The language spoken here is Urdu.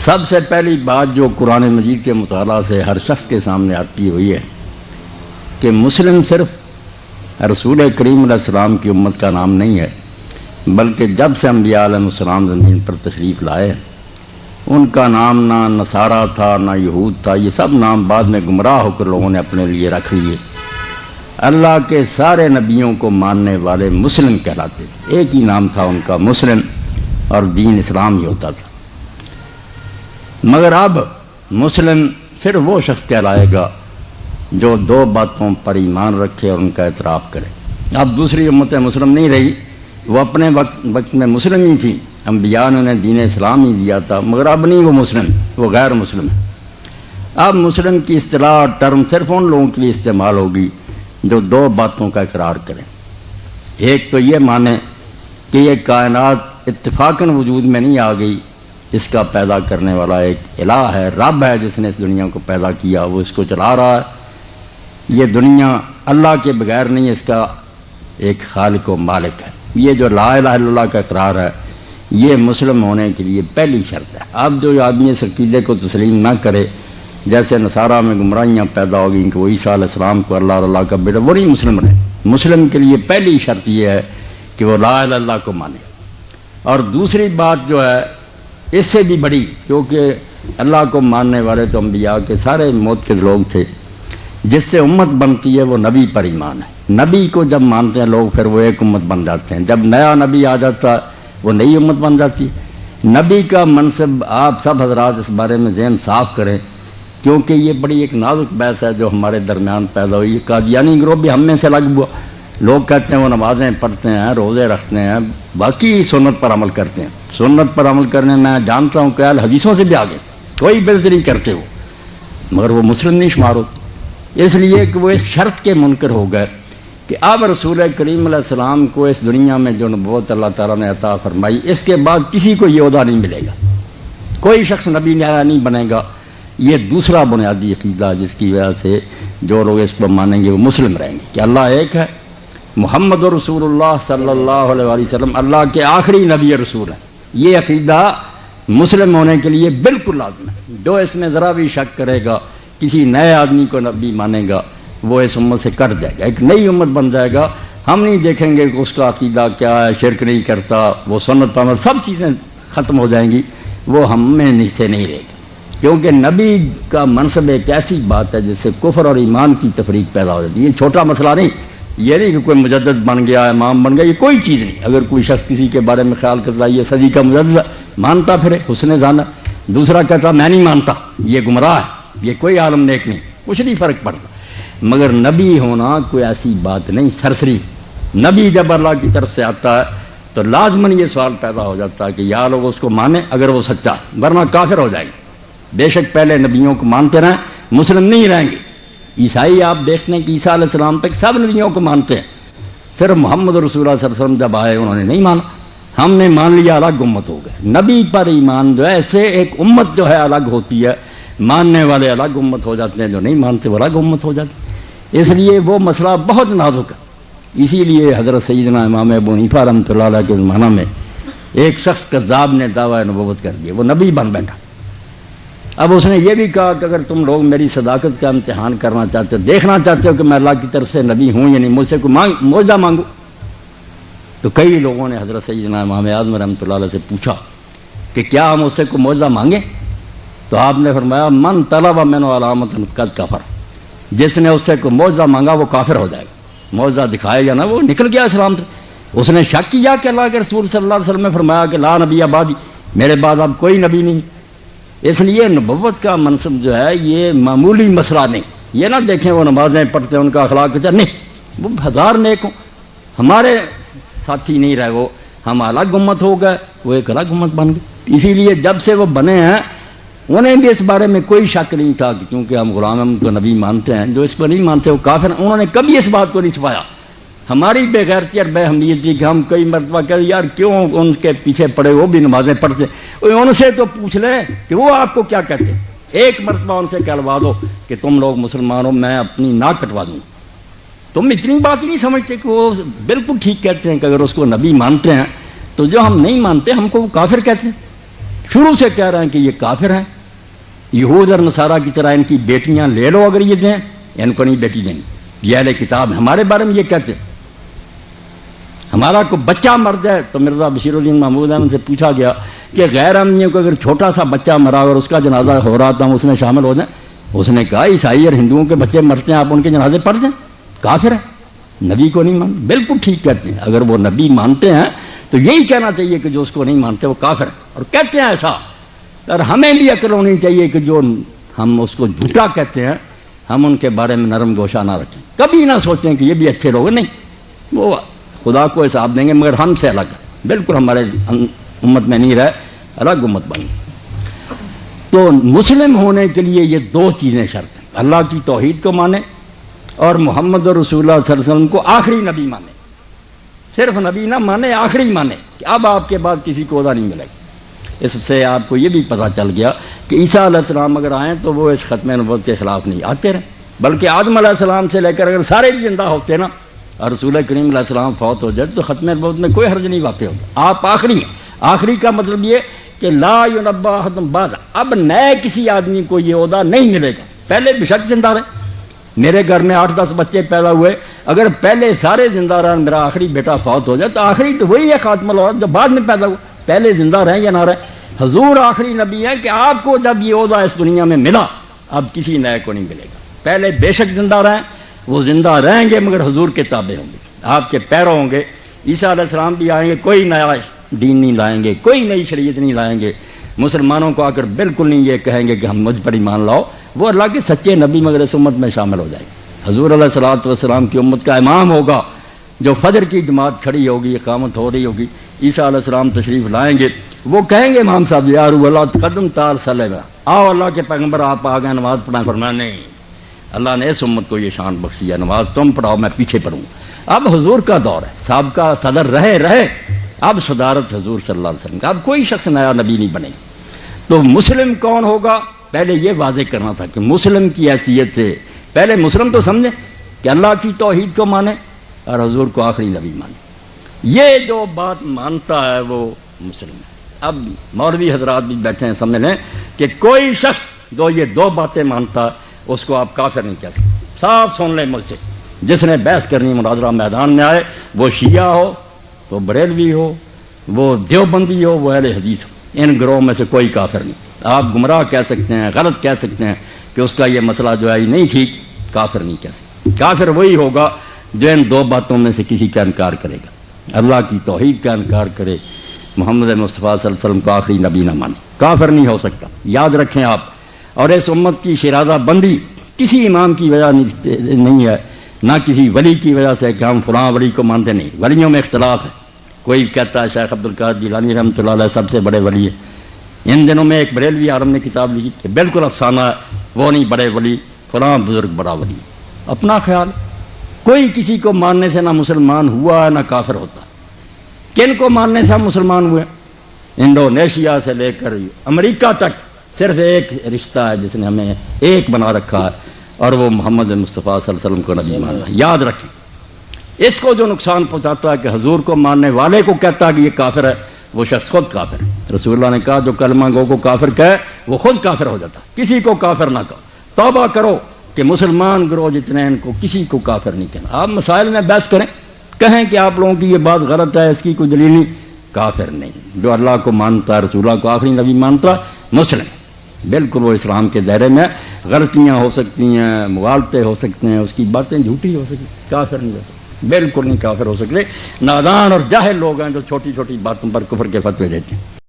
سب سے پہلی بات جو قرآن مجید کے مطالعہ سے ہر شخص کے سامنے آتی ہوئی ہے کہ مسلم صرف رسول کریم علیہ السلام کی امت کا نام نہیں ہے، بلکہ جب سے انبیاء علیہ السلام زمین پر تشریف لائے ان کا نام نہ نصارہ تھا نہ یہود تھا، یہ سب نام بعد میں گمراہ ہو کر لوگوں نے اپنے لیے رکھ لیے۔ اللہ کے سارے نبیوں کو ماننے والے مسلم کہلاتے تھے، ایک ہی نام تھا ان کا مسلم، اور دین اسلام ہی ہوتا تھا۔ مگر اب مسلم صرف وہ شخص کہلائے گا جو دو باتوں پر ایمان رکھے اور ان کا اعتراف کرے۔ اب دوسری امتیں مسلم نہیں رہی، وہ اپنے وقت میں مسلم ہی تھی، انبیاء نے انہیں دین اسلام ہی دیا تھا، مگر اب نہیں وہ مسلم، وہ غیر مسلم ہے۔ اب مسلم کی اصطلاح اور ٹرم صرف ان لوگوں کے لیے استعمال ہوگی جو دو باتوں کا اقرار کریں۔ ایک تو یہ مانے کہ یہ کائنات اتفاقاً وجود میں نہیں آ گئی، اس کا پیدا کرنے والا ایک الہ ہے، رب ہے جس نے اس دنیا کو پیدا کیا، وہ اس کو چلا رہا ہے، یہ دنیا اللہ کے بغیر نہیں، اس کا ایک خالق و مالک ہے۔ یہ جو لا الہ الا اللہ کا اقرار ہے یہ مسلم ہونے کے لیے پہلی شرط ہے۔ اب جو آدمی اس عقیدے کو تسلیم نہ کرے، جیسے نصارہ میں گمراہیاں پیدا ہو گئیں کہ وہ عیسیٰ علیہ السلام کو اللہ اور اللہ کا بیٹا، وہ نہیں مسلم رہے۔ مسلم کے لیے پہلی شرط یہ ہے کہ وہ لا الہ الا اللہ کو مانے۔ اور دوسری بات جو ہے اس سے بھی بڑی، کیونکہ اللہ کو ماننے والے تو انبیاء کے سارے موقع لوگ تھے، جس سے امت بنتی ہے وہ نبی پر ایمان ہے۔ نبی کو جب مانتے ہیں لوگ پھر وہ ایک امت بن جاتے ہیں، جب نیا نبی آ جاتا ہے وہ نئی امت بن جاتی ہے۔ نبی کا منصب آپ سب حضرات اس بارے میں ذہن صاف کریں، کیونکہ یہ بڑی ایک نازک بحث ہے جو ہمارے درمیان پیدا ہوئی۔ قادیانی گروہ بھی ہم میں سے الگ ہوا، لوگ کہتے ہیں وہ نمازیں پڑھتے ہیں، روزے رکھتے ہیں، باقی سنت پر عمل کرتے ہیں۔ سنت پر عمل کرنے میں جانتا ہوں کہ اہل حدیثوں سے بھی آگے، کوئی بحث نہیں کرتے وہ، مگر وہ مسلم نہیں شمار ہوتے، اس لیے کہ وہ اس شرط کے منکر ہو گئے کہ اب رسول کریم علیہ السلام کو اس دنیا میں جو نبوت اللہ تعالیٰ نے عطا فرمائی، اس کے بعد کسی کو یہ عہدہ نہیں ملے گا، کوئی شخص نبی نہیں بنے گا۔ یہ دوسرا بنیادی عقیدہ جس کی وجہ سے جو لوگ اس پر مانیں گے وہ مسلم رہیں گے کہ اللہ ایک ہے، محمد رسول اللہ صلی اللہ علیہ وسلم اللہ کے آخری نبی رسول ہے۔ یہ عقیدہ مسلم ہونے کے لیے بالکل لازم ہے۔ جو اس میں ذرا بھی شک کرے گا، کسی نئے آدمی کو نبی مانے گا، وہ اس امت سے کٹ جائے گا، ایک نئی امت بن جائے گا۔ ہم نہیں دیکھیں گے کہ اس کا عقیدہ کیا ہے، شرک نہیں کرتا، وہ سنت پر سب چیزیں ختم ہو جائیں گی، وہ ہم میں نیچے نہیں رہے گی، کیونکہ نبی کا منصب ایک ایسی بات ہے جس سے کفر اور ایمان کی تفریق پیدا ہو جاتی ہے۔ یہ چھوٹا مسئلہ نہیں، یہ نہیں کہ کوئی مجدد بن گیا، امام بن گیا، یہ کوئی چیز نہیں۔ اگر کوئی شخص کسی کے بارے میں خیال کرتا ہے یہ صدی کا مجدد مانتا پھرے حسن ظن، دوسرا کہتا میں نہیں مانتا، یہ گمراہ ہے، یہ کوئی عالم نیک نہیں، کچھ نہیں فرق پڑتا۔ مگر نبی ہونا کوئی ایسی بات نہیں سرسری۔ نبی جب اللہ کی طرف سے آتا ہے تو لازماً یہ سوال پیدا ہو جاتا ہے کہ یا لوگ اس کو مانیں اگر وہ سچا ہے، ورنہ کافر ہو جائیں گے۔ بے شک پہلے نبیوں کو مانتے رہیں، مسلم نہیں رہیں گے۔ عیسائی آپ دیکھتے ہیں کہ عیسیٰ علیہ السلام تک سب نبیوں کو مانتے ہیں، صرف محمد رسول اللہ صلی اللہ علیہ وسلم جب آئے انہوں نے نہیں مانا، ہم نے مان لیا، الگ امت ہو گئے۔ نبی پر ایمان جو ہے ایسے ایک امت جو ہے الگ ہوتی ہے، ماننے والے الگ امت ہو جاتے ہیں، جو نہیں مانتے وہ الگ امت ہو جاتے ہیں۔ اس لیے وہ مسئلہ بہت نازک ہے۔ اسی لیے حضرت سیدنا امام ابو حنیفہ رحمۃ اللہ علیہ کے زمانہ میں ایک شخص کذاب نے دعویٰ نبوت کر دیا، وہ نبی بن بیٹھا۔ اب اس نے یہ بھی کہا کہ اگر تم لوگ میری صداقت کا امتحان کرنا چاہتے ہو، دیکھنا چاہتے ہو کہ میں اللہ کی طرف سے نبی ہوں یا نہیں، مجھ سے کوئی معجزہ مانگو۔ تو کئی لوگوں نے حضرت سیدنا امام اعظم رحمۃ اللہ علیہ سے پوچھا کہ کیا ہم اس سے کوئی معجزہ مانگیں؟ تو آپ نے فرمایا من طلب منہ علامۃ قد کفر، جس نے اس سے کوئی معجزہ مانگا وہ کافر ہو جائے گا۔ معجزہ دکھائے گا نا، وہ نکل گیا اسلام سے۔ اس نے شک کیا کہ اللہ کے رسول صلی اللہ علیہ وسلم نے فرمایا کہ لا نبی بعدی، میرے بعد اب کوئی نبی نہیں۔ اس لیے نبوت کا منصب جو ہے یہ معمولی مسئلہ نہیں۔ یہ نہ دیکھیں وہ نمازیں پڑھتے ہیں ان کا اخلاق اچھا نہیں، وہ ہزار نیک ہوں، ہمارے ساتھی نہیں رہے، وہ ہم الگ امت ہو گئے، وہ ایک الگ امت بن گئی۔ اسی لیے جب سے وہ بنے ہیں انہیں بھی اس بارے میں کوئی شک نہیں تھا کہ کیونکہ ہم غلام احمد کو نبی مانتے ہیں، جو اس پر نہیں مانتے وہ کافر ہیں۔ انہوں نے کبھی اس بات کو نہیں چھپایا۔ ہماری بے غیرتی اور بے حمیت تھی کہ ہم کئی مرتبہ کہتے یار کیوں ان کے پیچھے پڑے، وہ بھی نمازیں پڑھتے، ان سے تو پوچھ لیں کہ وہ آپ کو کیا کہتے ہیں۔ ایک مرتبہ ان سے کہلوا دو کہ تم لوگ مسلمان ہو، میں اپنی ناک کٹوا دوں۔ تم اتنی بات ہی نہیں سمجھتے کہ وہ بالکل ٹھیک کہتے ہیں کہ اگر اس کو نبی مانتے ہیں تو جو ہم نہیں مانتے ہم کو وہ کافر کہتے ہیں۔ شروع سے کہہ رہے ہیں کہ یہ کافر ہیں. یہود اور نصارہ کی طرح ان کی بیٹیاں لے لو اگر یہ دیں، ان کو نہیں بیٹی دیں. یہ اہل کتاب ہمارے بارے میں یہ کہتے ہیں. ہمارا کوئی بچہ مر جائے تو مرزا بشیر الدین محمود احمد سے پوچھا گیا کہ غیر احمدیوں کو اگر چھوٹا سا بچہ مرا اور اس کا جنازہ ہو رہا تھا اس میں شامل ہو جائیں. اس نے کہا عیسائی اور ہندوؤں کے بچے مرتے ہیں، آپ ان کے جنازے پڑھ دیں. کافر ہے، نبی کو نہیں مانتے. بالکل ٹھیک کہتے ہیں. اگر وہ نبی مانتے ہیں تو یہی کہنا چاہیے کہ جو اس کو نہیں مانتے وہ کافر ہے، اور کہتے ہیں ایسا. اور ہمیں بھی عقل ہونی چاہیے کہ جو ہم اس کو جھوٹا کہتے ہیں ہم ان کے بارے میں نرم گوشہ نہ رکھیں. کبھی نہ سوچیں کہ یہ بھی اچھے لوگ نہیں، وہ خدا کو حساب دیں گے، مگر ہم سے الگ ہے. بالکل ہمارے امت میں نہیں رہے، الگ امت بن. تو مسلم ہونے کے لیے یہ دو چیزیں شرط ہیں: اللہ کی توحید کو مانے اور محمد رسول اللہ صلی اللہ علیہ وسلم کو آخری نبی مانے. صرف نبی نہ مانے، آخری مانے کہ اب آپ کے بعد کسی کو عہدہ نہیں ملے گا. اس سے آپ کو یہ بھی پتہ چل گیا کہ عیسیٰ علیہ السلام اگر آئیں تو وہ اس ختم نبوت کے خلاف نہیں آتے رہے، بلکہ آدم علیہ السلام سے لے کر اگر سارے بھی زندہ ہوتے نا اور رسول کریم علیہ السلام فوت ہو جائے تو ختم نبوت میں کوئی حرج نہیں واقع ہوگا. آپ آخری ہیں. آخری کا مطلب یہ کہ لا ینبا احد بعد، اب نئے کسی آدمی کو یہ عہدہ نہیں ملے گا. پہلے بے شک زندہ رہے. میرے گھر میں 8-10 بچے پیدا ہوئے، اگر پہلے سارے زندہ رہے، میرا آخری بیٹا فوت ہو جائے تو آخری تو وہی ہے خاتم الاولاد جو بعد میں پیدا ہوا. پہلے زندہ رہیں یا نہ رہیں، حضور آخری نبی ہے کہ آپ کو جب یہ عہدہ اس دنیا میں ملا اب کسی نئے کو نہیں ملے گا. پہلے بے شک زندہ رہیں، وہ زندہ رہیں گے مگر حضور کے تابع ہوں گے، آپ کے پیرو ہوں گے. عیسیٰ علیہ السلام بھی آئیں گے، کوئی نیا دین نہیں لائیں گے، کوئی نئی شریعت نہیں لائیں گے. مسلمانوں کو آ کر بالکل نہیں یہ کہیں گے کہ ہم مجھ پر ایمان لاؤ. وہ اللہ کے سچے نبی مگر اس امت میں شامل ہو جائیں گے. حضور علیہ الصلوۃ والسلام کی امت کا امام ہوگا جو فجر کی جماعت کھڑی ہوگی، اقامت ہو رہی ہوگی، عیسیٰ علیہ السلام تشریف لائیں گے. وہ کہیں گے امام صاحب یا روح اللہ تقدم تار صلی، آؤ اللہ کے پیغمبر آپ آ گئے، نماز پڑھائیں. فرمایا نہیں، اللہ نے اس امت کو یہ شان بخشی ہے، نماز تم پڑھاؤ میں پیچھے پڑھوں. اب حضور کا دور ہے، سابقہ صدر رہے، اب صدارت حضور صلی اللہ علیہ وسلم کا. اب کوئی شخص نیا نبی نہیں بنے. تو مسلم کون ہوگا؟ پہلے یہ واضح کرنا تھا کہ مسلم کی حیثیت سے پہلے مسلم تو سمجھے کہ اللہ کی توحید کو مانے اور حضور کو آخری نبی مانے. یہ جو بات مانتا ہے وہ مسلم ہے. اب مولوی حضرات بھی بیٹھے ہیں، سمجھ لیں کہ کوئی شخص جو یہ دو باتیں مانتا اس کو آپ کافر نہیں کہہ سکتے. صاف سن لیں مجھ سے، جس نے بحث کرنی مناظرہ میدان میں آئے، وہ شیعہ ہو، وہ بریلوی ہو، وہ دیوبندی ہو، وہ اہل حدیث ہو، ان گروہ میں سے کوئی کافر نہیں. آپ گمراہ کہہ سکتے ہیں، غلط کہہ سکتے ہیں کہ اس کا یہ مسئلہ جو ہے نہیں ٹھیک، کافر نہیں کہہ سکتے. کافر وہی ہوگا جو ان دو باتوں میں سے کسی کا انکار کرے گا. اللہ کی توحید کا انکار کرے، محمد مصطفیٰ صلی اللہ علیہ وسلم کو آخری نبی نہ مانے. کافر نہیں ہو سکتا، یاد رکھیں آپ. اور اس امت کی شرادہ بندی کسی امام کی وجہ نہیں ہے، نہ کسی ولی کی وجہ سے کہ ہم فلاں ولی کو مانتے نہیں. ولیوں میں اختلاف ہے. کوئی کہتا ہے شیخ عبدالقادر جیلانی رحمۃ اللہ علیہ سب سے بڑے ولی ہے. ان دنوں میں ایک بریلوی عالم نے کتاب لکھی کہ بالکل افسانہ ہے، وہ نہیں بڑے ولی، فلاں بزرگ بڑا ولی. اپنا خیال. کوئی کسی کو ماننے سے نہ مسلمان ہوا نہ کافر ہوتا. کن کو ماننے سے ہم مسلمان ہوئے؟ انڈونیشیا سے لے کر امریکہ تک صرف ایک رشتہ ہے جس نے ہمیں ایک بنا رکھا ہے، اور وہ محمد مصطفیٰ صلی اللہ علیہ وسلم کو نبی ماننا. یاد رکھیں. اس کو جو نقصان پہنچاتا ہے کہ حضور کو ماننے والے کو کہتا ہے کہ یہ کافر ہے، وہ شخص خود کافر ہے. رسول اللہ نے کہا جو کلمہ گو کو کافر کہے وہ خود کافر ہو جاتا. کسی کو کافر نہ کہو. توبہ کرو کہ مسلمان گروہ جتنے ان کو کسی کو کافر نہیں کہنا. آپ مسائل میں بحث کریں، کہیں کہ آپ لوگوں کی یہ بات غلط ہے، اس کی کوئی دلیل نہیں. کافر نہیں. جو اللہ کو مانتا ہے، رسول اللہ کو آخری نبی مانتا، مسلم. بالکل وہ اسلام کے دائرے میں. غلطیاں ہو سکتی ہیں، مغالطے ہو سکتے ہیں، اس کی باتیں جھوٹی ہو سکتی، کافر نہیں ہو سکتے. بالکل نہیں کافر ہو سکتے. نادان اور جاہل لوگ ہیں جو چھوٹی چھوٹی باتوں پر کفر کے فتوے دیتے ہیں.